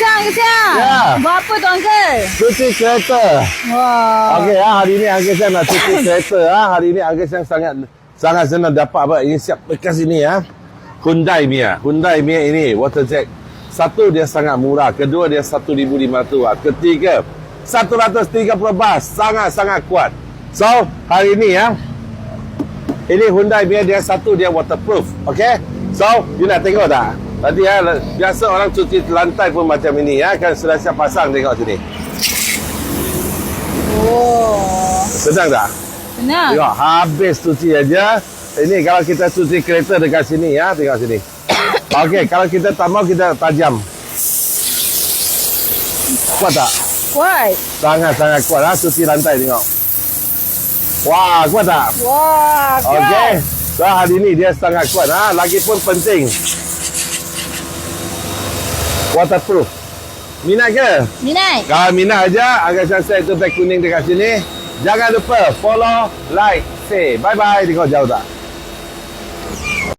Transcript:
Uncle. Ya. Buat apa tu, Uncle? Cuci kereta. Wah. Okey, hari ni Uncle Sam nak cuci kereta. Hari ni Uncle Sam sangat senang dapat apa? Ini siap bekas ini ya. Hyundai Mia ini waterjet. Satu, dia sangat murah. Kedua, dia 1,500 watt. Ketiga, 130 bas. Sangat-sangat kuat. So, hari ni ya, ini Hyundai Mia dia satu, dia waterproof. Okay? So, you nak tengok tak? Tadi ya, biasa orang cuci lantai pun macam ini ya. Kan sudah siap pasang, tengok sini. Oh. Sedang tak? Senang. Tengok, habis cuci aja. Ini kalau kita cuci kereta dekat sini ya. Tengok sini. Okey, kalau kita tak mau, kita tajam. Kuat tak? Kuat. Sangat-sangat kuat lah. Cuci lantai tengok. Wah, kuat tak? Wah, kuat. Okey. So, hari ni dia sangat kuat. Lagipun penting. Waterproof. Minat ke? Minat. Kalau minat aja, agak saya tu tag kuning dekat sini. Jangan lupa follow, like, say. Bye-bye. Tengok jauh tak?